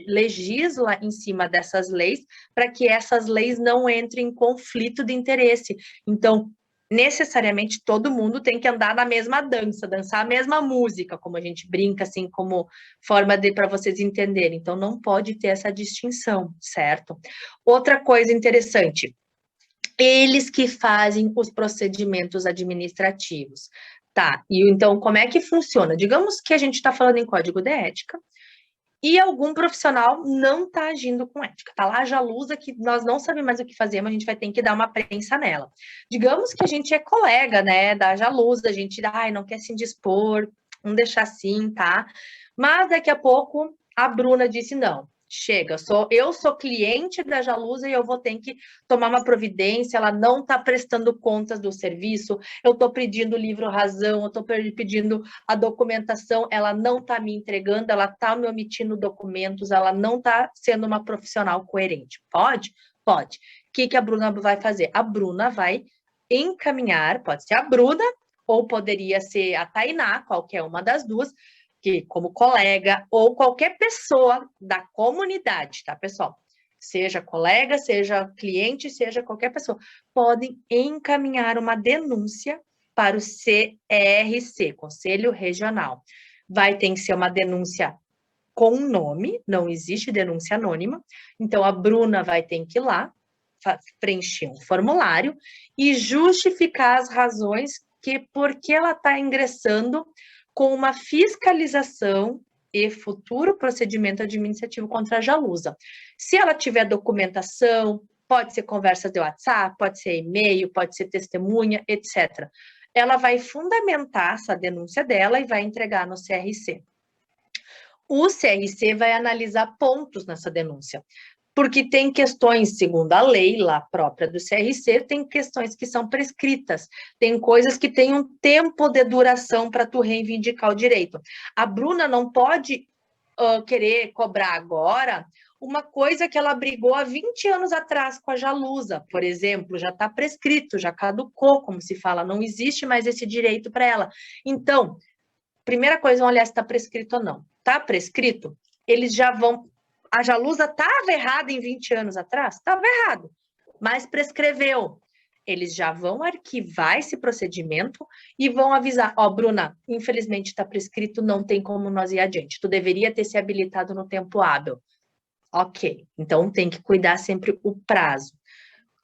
legisla em cima dessas leis para que essas leis não entrem em conflito de interesse. Então, necessariamente todo mundo tem que andar na mesma dança, dançar a mesma música, como a gente brinca, assim, como forma para vocês entenderem. Então, não pode ter essa distinção, certo? Outra coisa interessante, eles que fazem os procedimentos administrativos, tá? E então, como é que funciona? Digamos que a gente está falando em código de ética e algum profissional não está agindo com ética. Tá lá a Jalusa que nós não sabemos mais o que fazer, mas a gente vai ter que dar uma prensa nela. Digamos que a gente é colega, né, da Jalusa, a gente não quer se indispor, vamos deixar assim, tá? Mas daqui a pouco a Bruna disse não. Chega, eu sou cliente da Jalusa e eu vou ter que tomar uma providência, ela não está prestando contas do serviço, eu estou pedindo livro razão, eu estou pedindo a documentação, ela não está me entregando, ela está me omitindo documentos, ela não está sendo uma profissional coerente. Pode? Pode. O que a Bruna vai fazer? A Bruna vai encaminhar, pode ser a Bruna, ou poderia ser a Tainá, qualquer uma das duas, que como colega ou qualquer pessoa da comunidade, tá, pessoal? Seja colega, seja cliente, seja qualquer pessoa, podem encaminhar uma denúncia para o CRC, Conselho Regional. Vai ter que ser uma denúncia com nome, não existe denúncia anônima, então a Bruna vai ter que ir lá, preencher um formulário e justificar as razões por que ela está ingressando com uma fiscalização e futuro procedimento administrativo contra a Jalusa. Se ela tiver documentação, pode ser conversa de WhatsApp, pode ser e-mail, pode ser testemunha, etc. Ela vai fundamentar essa denúncia dela e vai entregar no CRC. O CRC vai analisar pontos nessa denúncia, porque tem questões, segundo a lei lá própria do CRC, tem questões que são prescritas, tem coisas que têm um tempo de duração para tu reivindicar o direito. A Bruna não pode querer cobrar agora uma coisa que ela brigou há 20 anos atrás com a Jalusa, por exemplo, já está prescrito, já caducou, como se fala, não existe mais esse direito para ela. Então, primeira coisa, vamos olhar se está prescrito ou não. Está prescrito? Eles já vão... A Jalusa estava errada em 20 anos atrás? Estava errado, mas prescreveu. Eles já vão arquivar esse procedimento e vão avisar, ó, Bruna, infelizmente está prescrito, não tem como nós ir adiante. Tu deveria ter se habilitado no tempo hábil. Ok, então tem que cuidar sempre o prazo.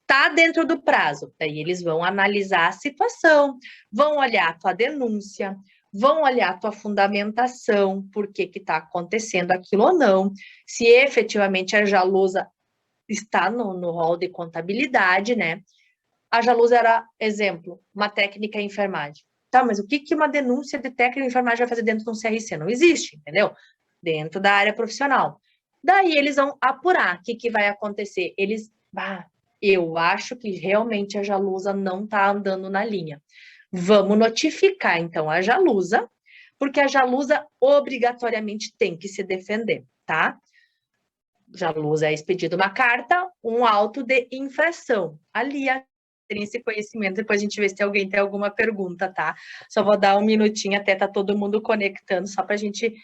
Tá dentro do prazo, daí eles vão analisar a situação, vão olhar a tua denúncia, vão olhar a tua fundamentação, por que está acontecendo aquilo ou não, se efetivamente a Jalusa está no rol de contabilidade, né? A Jalusa era, exemplo, uma técnica em enfermagem. Tá, mas o que uma denúncia de técnica em enfermagem vai fazer dentro de um CRC? Não existe, entendeu? Dentro da área profissional. Daí eles vão apurar o que vai acontecer. Eles, eu acho que realmente a Jalusa não está andando na linha. Vamos notificar, então, a Jalusa, porque a Jalusa obrigatoriamente tem que se defender, tá? Jalusa é expedida uma carta, um auto de infração. Ali tem esse conhecimento, depois a gente vê se alguém tem alguma pergunta, tá? Só vou dar um minutinho até tá todo mundo conectando, só para a gente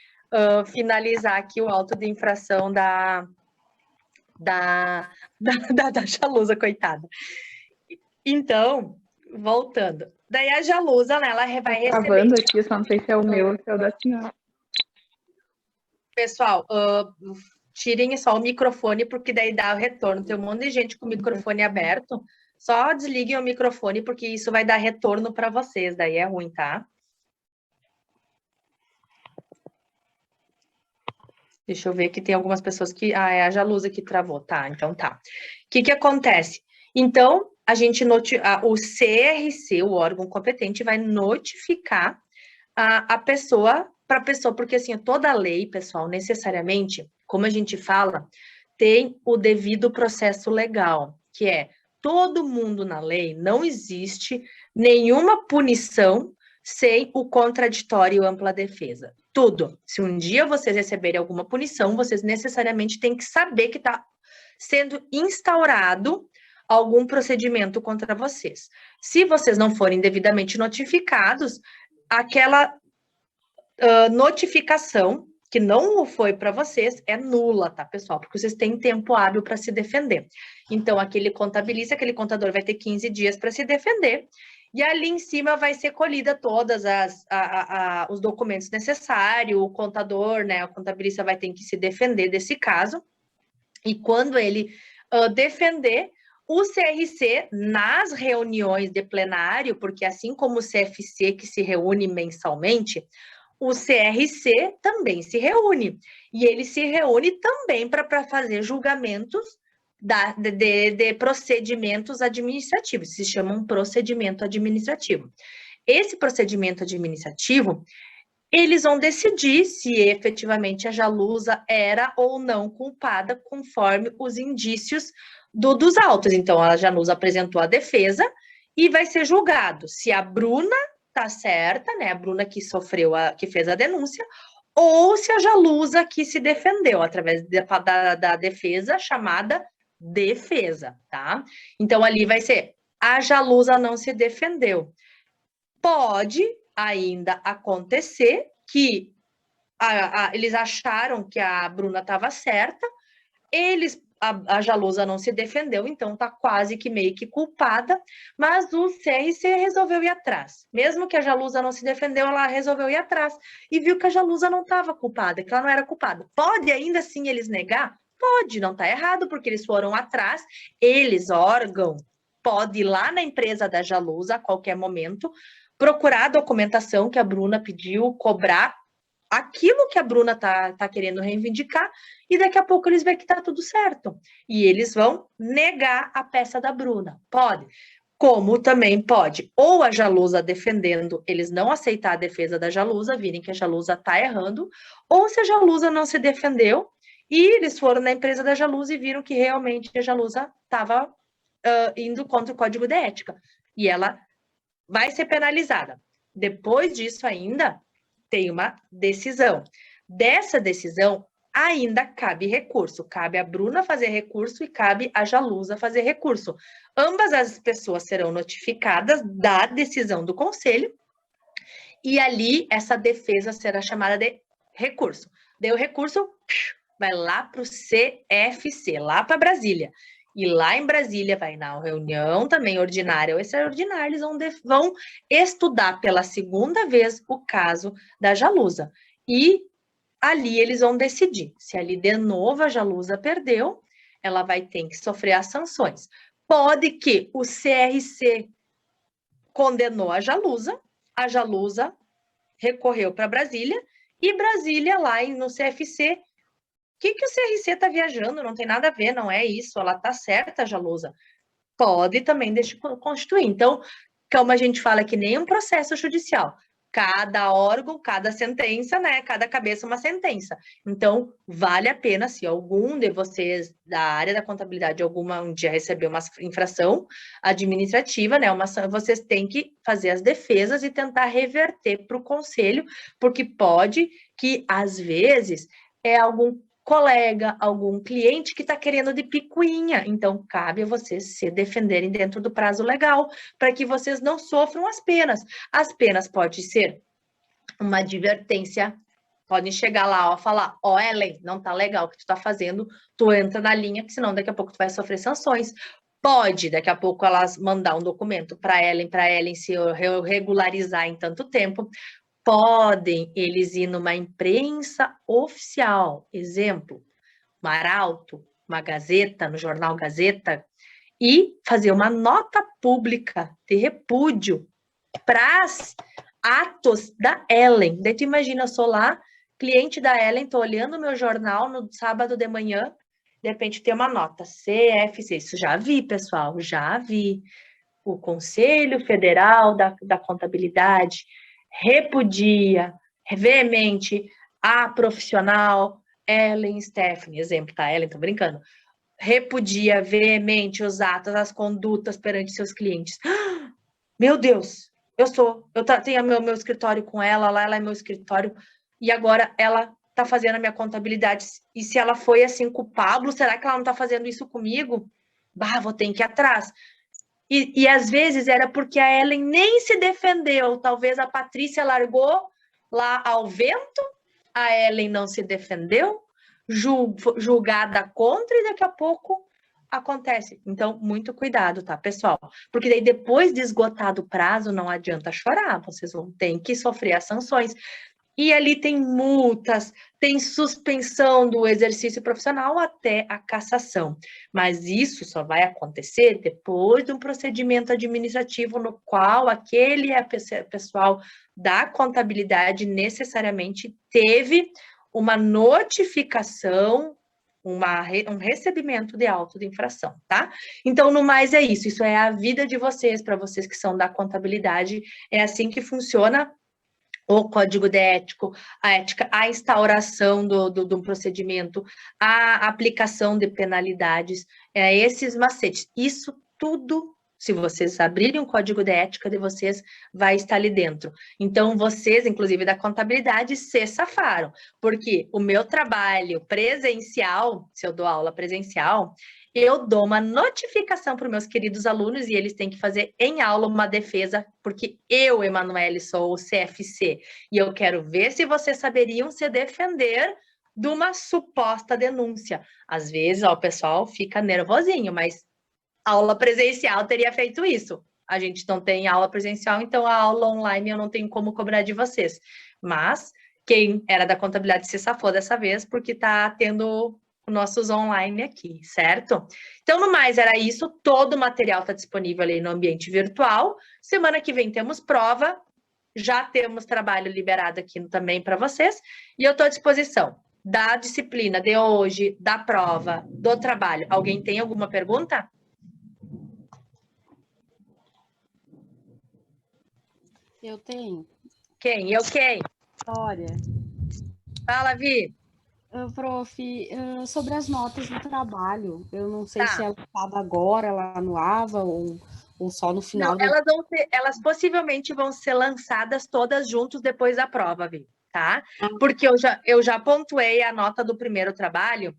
finalizar aqui o auto de infração da Jalusa, coitada. Então, voltando. Daí a Jalusa, né, ela vai receber... Travando aqui, só não sei se é o meu ou se é o da senhora. Pessoal, tirem só o microfone, porque daí dá o retorno. Tem um monte de gente com o microfone aberto. Só desliguem o microfone, porque isso vai dar retorno para vocês. Daí é ruim, tá? Deixa eu ver que tem algumas pessoas que... Ah, é a Jalusa que travou. Tá, então tá. O que acontece? Então, a gente o CRC, o órgão competente, vai notificar a pessoa para a pessoa, porque assim, toda lei, pessoal, necessariamente, como a gente fala, tem o devido processo legal, que é todo mundo na lei, não existe nenhuma punição sem o contraditório e ampla defesa. Tudo. Se um dia vocês receberem alguma punição, vocês necessariamente têm que saber que está sendo instaurado algum procedimento contra vocês. Se vocês não forem devidamente notificados, aquela notificação que não foi para vocês é nula, tá, pessoal? Porque vocês têm tempo hábil para se defender. Então, aquele contabilista, aquele contador vai ter 15 dias para se defender, e ali em cima vai ser colhida todas os documentos necessários, o contador, né, o contabilista vai ter que se defender desse caso, e quando ele defender, o CRC, nas reuniões de plenário, porque assim como o CFC, que se reúne mensalmente, o CRC também se reúne. E ele se reúne também para fazer julgamentos de procedimentos administrativos. Se chama um procedimento administrativo. Esse procedimento administrativo, eles vão decidir se efetivamente a Jalusa era ou não culpada conforme os indícios dos autos. Então, a Jalusa apresentou a defesa e vai ser julgado se a Bruna tá certa, né? A Bruna que que fez a denúncia, ou se a Jalusa que se defendeu através da defesa chamada defesa, tá? Então, ali vai ser a Jalusa não se defendeu. Pode ainda acontecer que eles acharam que a Bruna estava certa, a Jalusa não se defendeu, então está quase que meio que culpada, mas o CRC resolveu ir atrás. Mesmo que a Jalusa não se defendeu, ela resolveu ir atrás e viu que a Jalusa não estava culpada, que ela não era culpada. Pode ainda assim eles negar? Pode, não está errado, porque eles foram atrás, órgão, pode ir lá na empresa da Jalusa a qualquer momento, procurar a documentação que a Bruna pediu, cobrar aquilo que a Bruna tá querendo reivindicar, e daqui a pouco eles veem que tá tudo certo. E eles vão negar a peça da Bruna. Pode. Como também pode, ou a Jalusa defendendo, eles não aceitar a defesa da Jalusa, virem que a Jalusa tá errando, ou se a Jalusa não se defendeu, e eles foram na empresa da Jalusa e viram que realmente a Jalusa estava indo contra o código de ética. E ela vai ser penalizada. Depois disso ainda, tem uma decisão. Dessa decisão, ainda cabe recurso. Cabe a Bruna fazer recurso e cabe a Jalusa fazer recurso. Ambas as pessoas serão notificadas da decisão do conselho e ali essa defesa será chamada de recurso. Deu recurso, vai lá para o CFC, lá para Brasília. E lá em Brasília vai na reunião também ordinária ou extraordinária, eles vão estudar pela segunda vez o caso da Jalusa. E ali eles vão decidir. Se ali de novo a Jalusa perdeu, ela vai ter que sofrer as sanções. Pode que o CRC condenou a Jalusa recorreu para Brasília, e Brasília lá no CFC, o que o CRC está viajando? Não tem nada a ver, não é isso, ela está certa, Jalusa. Pode também constituir. Então, como a gente fala, que nem um processo judicial. Cada órgão, cada sentença, né? Cada cabeça uma sentença. Então, vale a pena, se algum de vocês da área da contabilidade um dia receber uma infração administrativa, né? Vocês têm que fazer as defesas e tentar reverter para o conselho, porque pode que, às vezes, algum colega, algum cliente que está querendo de picuinha. Então, cabe a vocês se defenderem dentro do prazo legal, para que vocês não sofram as penas. As penas podem ser uma advertência, podem chegar lá, falar, Ellen, não tá legal o que tu tá fazendo, tu entra na linha, que senão daqui a pouco tu vai sofrer sanções. Pode, daqui a pouco, elas mandar um documento para Ellen se regularizar em tanto tempo. Podem eles ir numa imprensa oficial, exemplo, uma Arauto, uma Gazeta, no jornal Gazeta, e fazer uma nota pública de repúdio para atos da Ellen. Daí tu imagina, eu sou lá, cliente da Ellen, tô olhando o meu jornal no sábado de manhã, de repente tem uma nota, CFC, isso já vi, pessoal, já vi. O Conselho Federal da Contabilidade repudia veemente a profissional Ellen Stephanie, exemplo, tá? Ellen, tô brincando. Repudia veemente os atos, as condutas perante seus clientes. Meu Deus, eu tenho meu escritório com ela, lá ela é meu escritório, e agora ela tá fazendo a minha contabilidade. E se ela foi assim com o Pablo, será que ela não tá fazendo isso comigo? Bah, vou ter que ir atrás. E às vezes era porque a Ellen nem se defendeu. Talvez a Patrícia largou lá ao vento, a Ellen não se defendeu, julgada contra, e daqui a pouco acontece. Então, muito cuidado, tá, pessoal? Porque daí, depois de esgotado o prazo, não adianta chorar, vocês vão ter que sofrer as sanções. E ali tem multas, tem suspensão do exercício profissional até a cassação. Mas isso só vai acontecer depois de um procedimento administrativo no qual aquele pessoal da contabilidade necessariamente uma notificação, um recebimento de auto de infração, tá? Então, no mais é isso é a vida de vocês, para vocês que são da contabilidade, é assim que funciona o código de ética, a instauração de um procedimento, a aplicação de penalidades, esses macetes. Isso tudo, se vocês abrirem o código de ética de vocês, vai estar ali dentro. Então, vocês, inclusive da contabilidade, se safaram, porque o meu trabalho presencial, se eu dou aula presencial, eu dou uma notificação para os meus queridos alunos e eles têm que fazer em aula uma defesa, porque eu, Emanuele, sou o CFC e eu quero ver se vocês saberiam se defender de uma suposta denúncia. Às vezes, o pessoal fica nervosinho, mas aula presencial teria feito isso. A gente não tem aula presencial, então a aula online eu não tenho como cobrar de vocês. Mas quem era da contabilidade se safou dessa vez, porque está tendo nossos online aqui, certo? Então, no mais, era isso. Todo o material está disponível ali no ambiente virtual. Semana que vem temos prova. Já temos trabalho liberado aqui também para vocês. E eu estou à disposição da disciplina de hoje, da prova, do trabalho. Alguém tem alguma pergunta? Eu tenho. Quem? Eu quem? Olha. Fala, Vi. Prof, sobre as notas do trabalho, eu não sei se ela está agora lá no AVA ou só no final. Não, elas possivelmente vão ser lançadas todas juntos depois da prova, Vi. tá? Porque eu já pontuei a nota do primeiro trabalho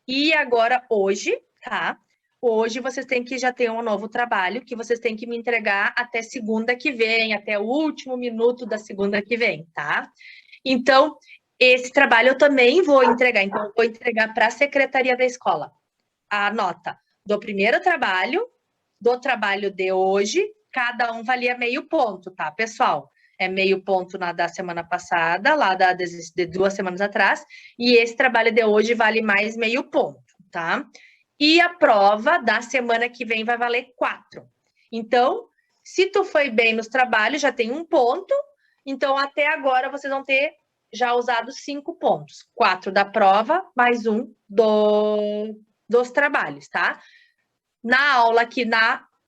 e agora hoje, tá? Hoje vocês têm que já ter um novo trabalho que vocês têm que me entregar até segunda que vem, até o último minuto da segunda que vem, tá? Então, esse trabalho eu também vou entregar. Então, eu vou entregar para a secretaria da escola a nota do primeiro trabalho, do trabalho de hoje, cada um valia meio ponto, tá, pessoal? É meio ponto na da semana passada, lá de 2 semanas atrás, e esse trabalho de hoje vale mais meio ponto, tá? E a prova da semana que vem vai valer 4. Então, se tu foi bem nos trabalhos, já tem 1 ponto, então até agora vocês vão ter já usado 5 pontos. 4 da prova, mais 1 dos trabalhos, tá? Na aula aqui,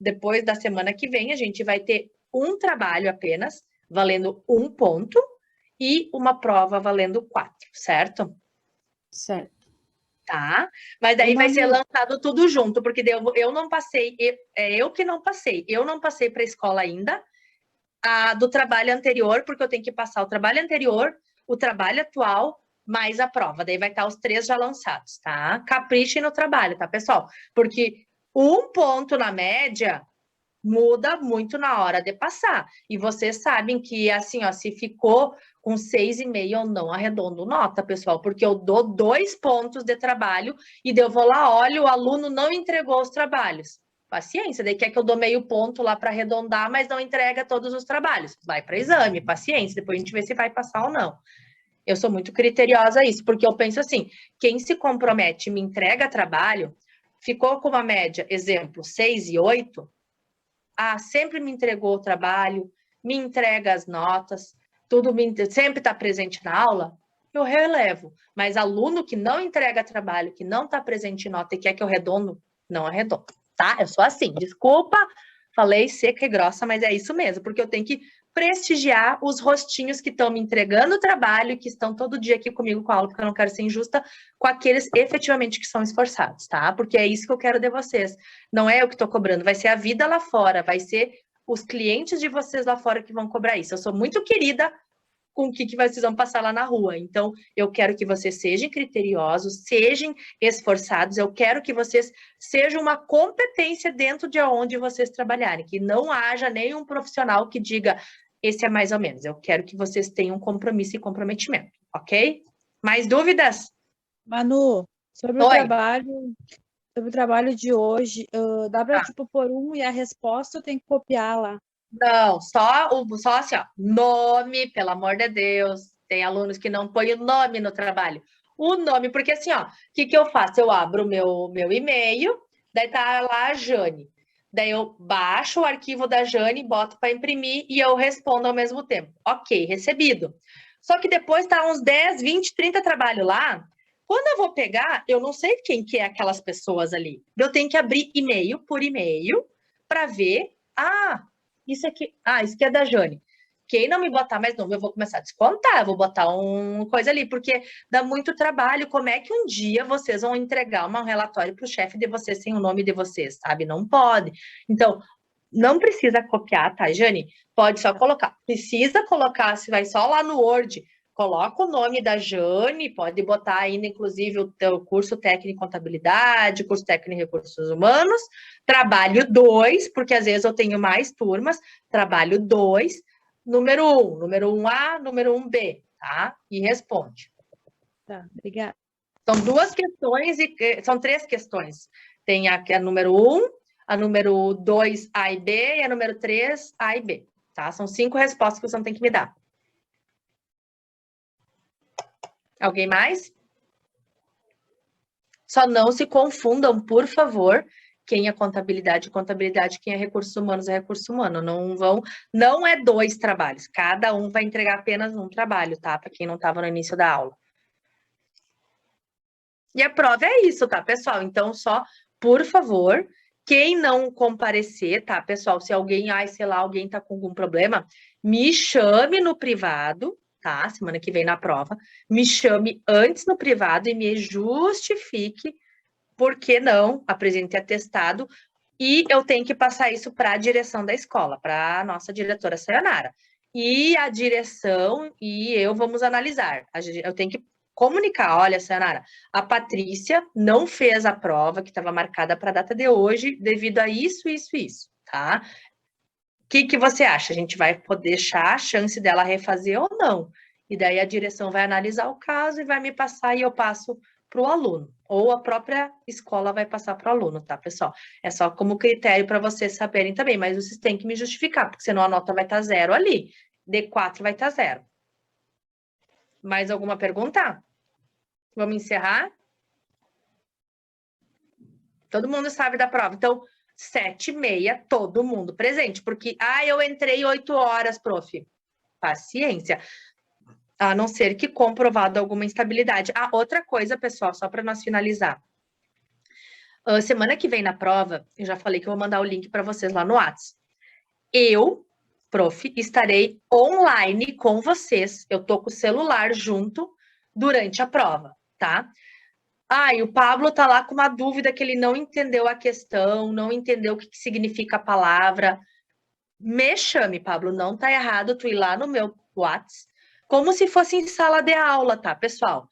depois da semana que vem, a gente vai ter um trabalho apenas, valendo 1 ponto, e uma prova valendo 4, certo? Certo. Tá? Mas daí vai ser lançado tudo junto, porque eu não passei, eu que não passei. Eu não passei para a escola ainda, do trabalho anterior, porque eu tenho que passar o trabalho anterior, o trabalho atual, mais a prova. Daí vai estar os 3 já lançados, tá? Caprichem no trabalho, tá, pessoal? Porque 1 ponto na média muda muito na hora de passar. E vocês sabem que, assim, ó, se ficou com 6,5, eu não arredondo nota, pessoal, porque eu dou 2 pontos de trabalho e daí eu vou lá, olha, o aluno não entregou os trabalhos. Paciência, daí quer que eu dou meio ponto lá para arredondar, mas não entrega todos os trabalhos. Vai para exame, paciência, depois a gente vê se vai passar ou não. Eu sou muito criteriosa a isso, porque eu penso assim, quem se compromete e me entrega trabalho, ficou com uma média, exemplo, 6 e 8, sempre me entregou o trabalho, me entrega as notas, sempre está presente na aula, eu relevo. Mas aluno que não entrega trabalho, que não está presente em nota e quer que eu redondo, não arredondo, tá? Eu sou assim, desculpa, falei seca e grossa, mas é isso mesmo, porque eu tenho que prestigiar os rostinhos que estão me entregando o trabalho e que estão todo dia aqui comigo com a aula, porque eu não quero ser injusta com aqueles efetivamente que são esforçados, tá? Porque é isso que eu quero de vocês. Não é eu que estou cobrando, vai ser a vida lá fora, vai ser os clientes de vocês lá fora que vão cobrar isso. Eu sou muito querida com o que vocês vão passar lá na rua. Então, eu quero que vocês sejam criteriosos, sejam esforçados, eu quero que vocês sejam uma competência dentro de onde vocês trabalharem, que não haja nenhum profissional que diga, esse é mais ou menos. Eu quero que vocês tenham compromisso e comprometimento, ok? Mais dúvidas? Manu, sobre Oi. o trabalho de hoje, dá para tipo pôr e a resposta eu tenho que copiar lá. Não, só assim, ó, nome, pelo amor de Deus. Tem alunos que não põem o nome no trabalho. O nome, porque assim, ó, o que eu faço? Eu abro o meu e-mail, daí tá lá a Jane. Daí eu baixo o arquivo da Jane, boto para imprimir e eu respondo ao mesmo tempo. Ok, recebido. Só que depois tá uns 10, 20, 30 trabalhos lá. Quando eu vou pegar, eu não sei quem que é aquelas pessoas ali. Eu tenho que abrir e-mail por e-mail para ver. Isso aqui é da Jane. Quem não me botar mais novo, eu vou começar a descontar, eu vou botar uma coisa ali, porque dá muito trabalho. Como é que um dia vocês vão entregar um relatório para o chefe de vocês sem o nome de vocês, sabe? Não pode. Então, não precisa copiar, tá, Jane? Pode só colocar. Precisa colocar, se vai só lá no Word, coloca o nome da Jane, pode botar ainda, inclusive, o teu curso técnico em contabilidade, curso técnico em recursos humanos, trabalho 2, porque às vezes eu tenho mais turmas, trabalho 2, número 1, número 1A, número 1B, tá? E responde. Tá, obrigada. São 2 questões, são 3 questões. Tem a número 1, a número 2, A e B, e a número 3, A e B, tá? São 5 respostas que você não tem que me dar. Alguém mais? Só não se confundam, por favor, quem é contabilidade, quem é recursos humanos é recurso humano. Não é 2 trabalhos, cada um vai entregar apenas um trabalho, tá? Para quem não estava no início da aula. E a prova é isso, tá, pessoal? Então, só, por favor, quem não comparecer, tá, pessoal? Se alguém, sei lá, alguém tá com algum problema, me chame no privado, tá? Semana que vem na prova, me chame antes no privado e me justifique por que não apresente atestado e eu tenho que passar isso para a direção da escola, para a nossa diretora Sayonara. e a direção e eu vamos analisar. Eu tenho que comunicar, olha, Sayonara, a Patrícia não fez a prova que estava marcada para a data de hoje devido a isso, tá? O que você acha? A gente vai poder deixar a chance dela refazer ou não? E daí a direção vai analisar o caso e vai me passar e eu passo para o aluno. Ou a própria escola vai passar para o aluno, tá, pessoal? É só como critério para vocês saberem também, mas vocês têm que me justificar, porque senão a nota vai estar 0 ali. D4 vai estar 0. Mais alguma pergunta? Vamos encerrar? Todo mundo sabe da prova. Então, 7h30, todo mundo presente. Porque, eu entrei 8 horas, prof. Paciência. A não ser que comprovado alguma instabilidade. Outra coisa, pessoal, só para nós finalizar. Semana que vem na prova, eu já falei que eu vou mandar o link para vocês lá no WhatsApp. Eu, prof, estarei online com vocês. Eu tô com o celular junto durante a prova, tá? E o Pablo tá lá com uma dúvida que ele não entendeu a questão, não entendeu o que significa a palavra. Me chame, Pablo, não tá errado tu ir lá no meu WhatsApp, como se fosse em sala de aula, tá, pessoal?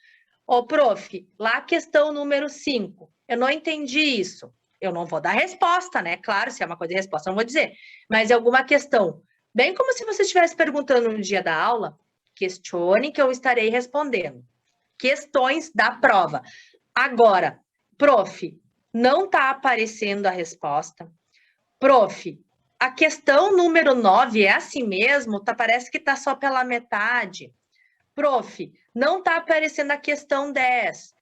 Prof, lá questão número 5, eu não entendi isso. Eu não vou dar resposta, né? Claro, se é uma coisa de resposta, eu não vou dizer. Mas é alguma questão. Bem como se você estivesse perguntando no dia da aula, questione que eu estarei respondendo. Questões da prova. Agora, prof, não está aparecendo a resposta. Prof, a questão número 9 é assim mesmo? Parece que está só pela metade. Prof, não está aparecendo a questão 10.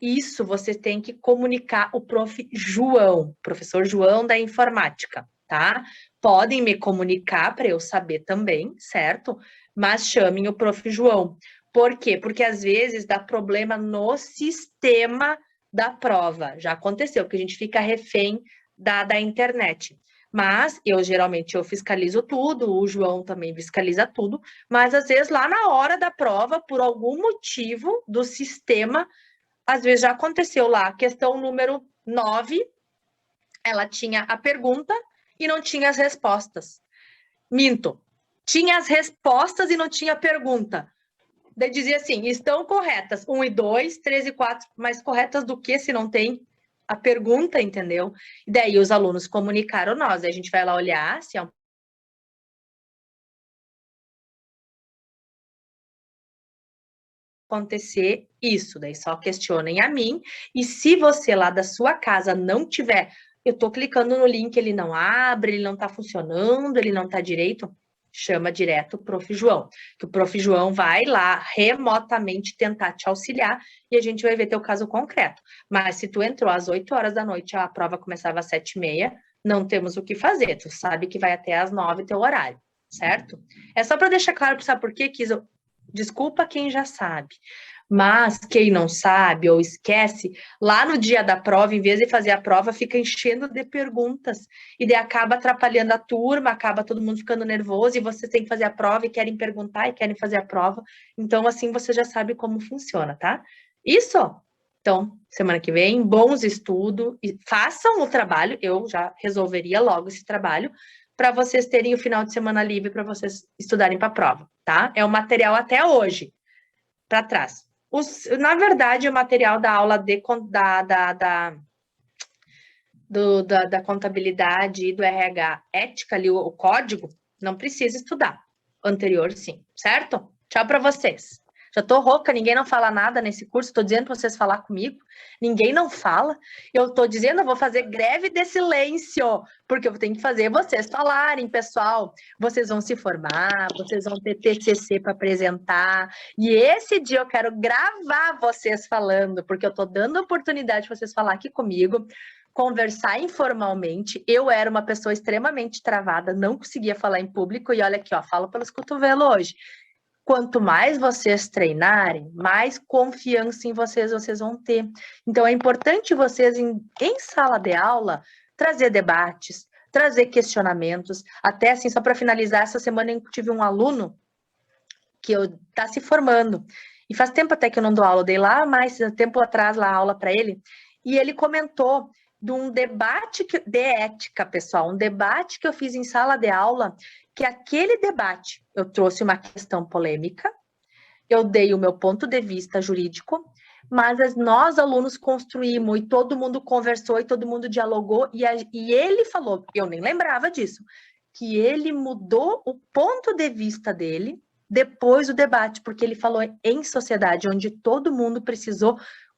Isso você tem que comunicar o prof. João, professor João da informática, tá? Podem me comunicar para eu saber também, certo? Mas chamem o prof. João. Por quê? Porque às vezes dá problema no sistema da prova. Já aconteceu, que a gente fica refém da internet. Mas geralmente eu fiscalizo tudo, o João também fiscaliza tudo, mas às vezes lá na hora da prova, por algum motivo do sistema, às vezes já aconteceu lá, questão número 9, ela tinha a pergunta e não tinha as respostas. Minto, tinha as respostas e não tinha a pergunta. Daí dizia assim, estão corretas, 1 e 2, 3 e 4, mas corretas do que se não tem a pergunta, entendeu? E daí os alunos comunicaram nós, aí a gente vai lá olhar se é acontecer isso, daí só questionem a mim, e se você lá da sua casa não tiver, eu tô clicando no link, ele não abre, ele não tá funcionando, ele não tá direito, chama direto o prof. João, que o prof. João vai lá remotamente tentar te auxiliar e a gente vai ver teu caso concreto. Mas se tu entrou às 8 horas da noite, a prova começava às 7h30, não temos o que fazer, tu sabe que vai até às 9 teu horário, certo? É só para deixar claro, sabe por quê, Kiso? Desculpa quem já sabe, mas quem não sabe ou esquece, lá no dia da prova, em vez de fazer a prova, fica enchendo de perguntas, e daí acaba atrapalhando a turma, acaba todo mundo ficando nervoso, e você tem que fazer a prova, e querem perguntar, e querem fazer a prova, então assim você já sabe como funciona, tá? Isso! Então, semana que vem, bons estudos, e façam o trabalho, eu já resolveria logo esse trabalho, para vocês terem o final de semana livre para vocês estudarem para a prova, tá? É o material até hoje, para trás. Na verdade, o material da aula da contabilidade e do RH ética, ali, o código, não precisa estudar. O anterior, sim, certo? Tchau para vocês. Já tô rouca, ninguém não fala nada nesse curso, tô dizendo para vocês falar comigo, ninguém não fala, eu tô dizendo, eu vou fazer greve de silêncio, porque eu tenho que fazer vocês falarem, pessoal, vocês vão se formar, vocês vão ter TCC para apresentar, e esse dia eu quero gravar vocês falando, porque eu tô dando oportunidade para vocês falar aqui comigo, conversar informalmente. Eu era uma pessoa extremamente travada, não conseguia falar em público, e olha aqui, ó, falo pelos cotovelos hoje. Quanto mais vocês treinarem, mais confiança em vocês vão ter. Então, é importante vocês, em sala de aula, trazer debates, trazer questionamentos. Até assim, só para finalizar, essa semana eu tive um aluno que está se formando. E faz tempo até que eu não dou aula, eu dei lá mais tempo atrás lá a aula para ele. E ele comentou de um debate de ética, pessoal, um debate que eu fiz em sala de aula, que aquele debate, eu trouxe uma questão polêmica, eu dei o meu ponto de vista jurídico, mas nós, alunos, construímos e todo mundo conversou e todo mundo dialogou e ele falou, eu nem lembrava disso, que ele mudou o ponto de vista dele depois do debate, porque ele falou em sociedade, onde todo mundo precisou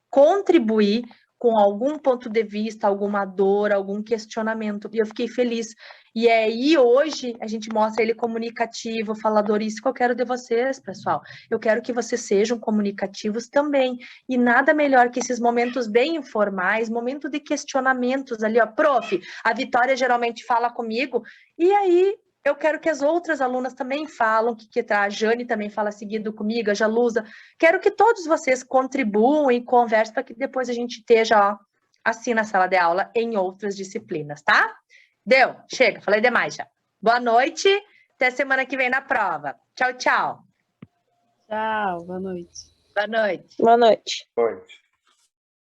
contribuir com algum ponto de vista, alguma dor, algum questionamento, e eu fiquei feliz. E aí, hoje, a gente mostra ele comunicativo, falador, isso que eu quero de vocês, pessoal. Eu quero que vocês sejam comunicativos também, e nada melhor que esses momentos bem informais, momento de questionamentos ali, ó, prof, a Vitória geralmente fala comigo, e aí eu quero que as outras alunas também falam, que a Jane também fala seguido comigo, a Jalusa. Quero que todos vocês contribuam e conversem para que depois a gente esteja, ó, assim na sala de aula em outras disciplinas, tá? Deu? Chega, falei demais já. Boa noite, até semana que vem na prova. Tchau, tchau. Tchau, boa noite. Boa noite. Boa noite. Noite.